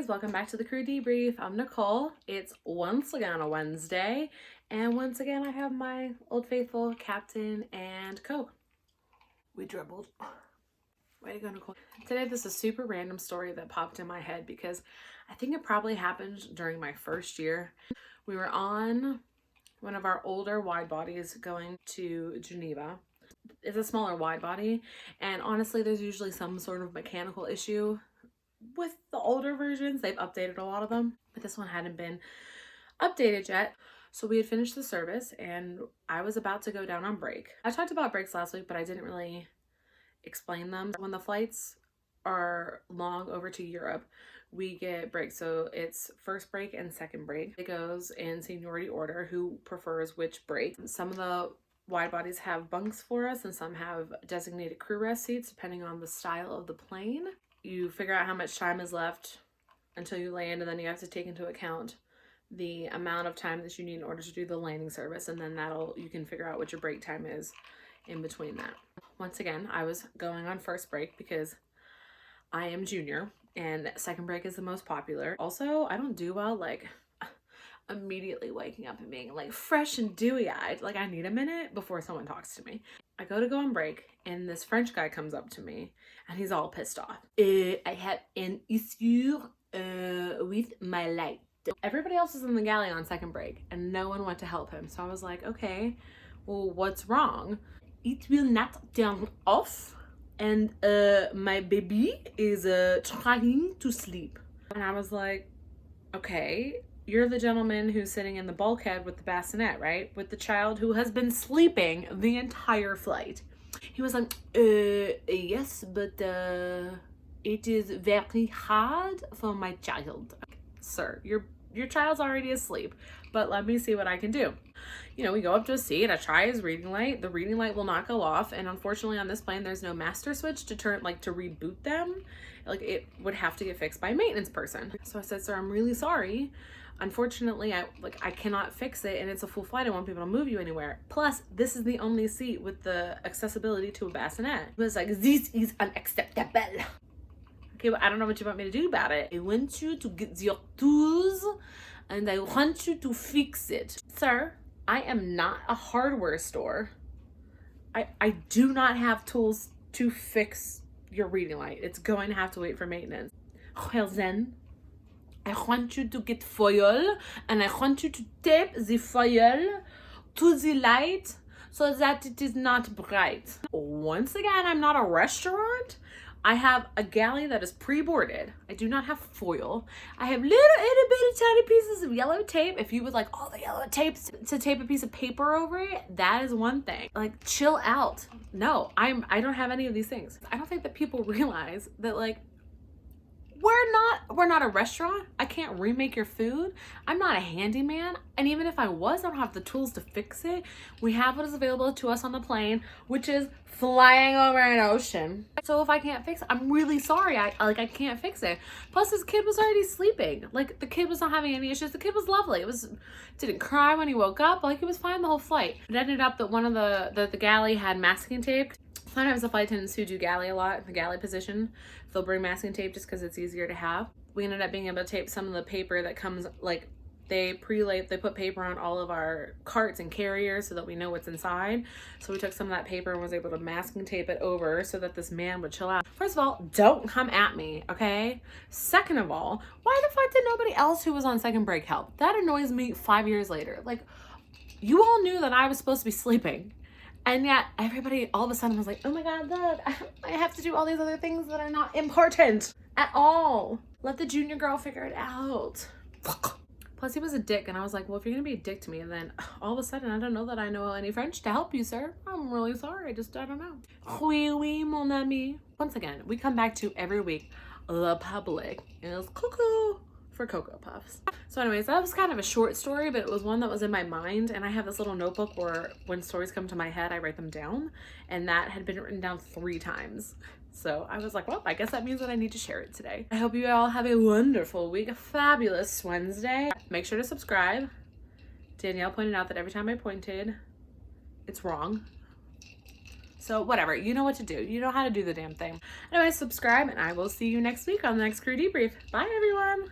Frenchies, welcome back to the crew debrief. I'm Nicole. It's once again a Wednesday, and once again I have my old faithful Captain and Coke. We dribbled. Way to go, Nicole. Today this is a super random story that popped in my head because I think it probably happened during my first year. We were on one of our older wide bodies going to Geneva. It's a smaller wide body, and honestly there's usually some sort of mechanical issue with the older versions. They've updated a lot of them, but this one hadn't been updated yet. So we had finished the service and I was about to go down on break. I talked about breaks last week, but I didn't really explain them. When the flights are long over to Europe, we get breaks. So it's first break and second break. It goes in seniority order, who prefers which break. Some of the wide bodies have bunks for us and some have designated crew rest seats depending on the style of the plane. You figure out how much time is left until you land, and then you have to take into account the amount of time that you need in order to do the landing service, and then you can figure out what your break time is in between that. Once again, I was going on first break because I am junior and second break is the most popular. Also, I don't do well like immediately waking up and being like fresh and dewy-eyed. Like, I need a minute before someone talks to me. I go on break and this French guy comes up to me and he's all pissed off. I have an issue with my light. Everybody else was in the galley on second break and no one went to help him. So I was like, okay, well, what's wrong? It will not turn off and my baby is trying to sleep. And I was like, okay, you're the gentleman who's sitting in the bulkhead with the bassinet, right? With the child who has been sleeping the entire flight. He was like, yes, but it is very hard for my child. Sir, your child's already asleep, but let me see what I can do. You know, we go up to a seat, I try his reading light. The reading light will not go off, and unfortunately on this plane there's no master switch to turn, like, to reboot them. Like, it would have to get fixed by a maintenance person. So I said, sir, I'm really sorry. Unfortunately, I cannot fix it, and it's a full flight. I won't be able to move you anywhere. Plus, this is the only seat with the accessibility to a bassinet. He was like, this is unacceptable. Okay, but I don't know what you want me to do about it. I want you to get your tools, and I want you to fix it. Sir, I am not a hardware store. I do not have tools to fix your reading light. It's going to have to wait for maintenance. Well then, I want you to get foil and I want you to tape the foil to the light so that it is not bright. Once again, I'm not a restaurant. I have a galley that is pre-boarded. I do not have foil. I have little itty bitty tiny pieces of yellow tape. If you would like all the yellow tapes to tape a piece of paper over it, that is one thing. Like, chill out. No, I don't have any of these things. I don't think that people realize that, like, we're not a restaurant. I can't remake your food. I'm not a handyman. And even if I was, I don't have the tools to fix it. We have what is available to us on the plane, which is flying over an ocean. So if I can't fix it, I'm really sorry. I can't fix it. Plus, this kid was already sleeping. Like, the kid was not having any issues. The kid was lovely. Didn't cry when he woke up. Like, it was fine the whole flight. It ended up that one of the galley had masking tape. Sometimes the flight attendants who do galley a lot, the galley position, they'll bring masking tape just because it's easier to have. We ended up being able to tape some of the paper that comes, like, they put paper on all of our carts and carriers so that we know what's inside. So we took some of that paper and was able to masking tape it over so that this man would chill out. First of all, don't come at me, okay? Second of all, why the fuck did nobody else who was on second break help? That annoys me 5 years later. Like, you all knew that I was supposed to be sleeping. And yet everybody all of a sudden was like, oh my God, look, I have to do all these other things that are not important at all. Let the junior girl figure it out. Plus, he was a dick, and I was like, well, if you're gonna be a dick to me, and then all of a sudden, I don't know that I know any French to help you, sir. I'm really sorry, I don't know. Oui, oui, mon ami. Once again, we come back to every week, the public is cuckoo for Cocoa Puffs. So anyways, that was kind of a short story, but it was one that was in my mind, and I have this little notebook where when stories come to my head, I write them down, and that had been written down 3 times. So I was like, well, I guess that means that I need to share it today. I hope you all have a wonderful week, a fabulous Wednesday. Make sure to subscribe. Danielle pointed out that every time I pointed, it's wrong. So whatever, you know what to do. You know how to do the damn thing. Anyway, subscribe, and I will see you next week on the next crew debrief. Bye, everyone.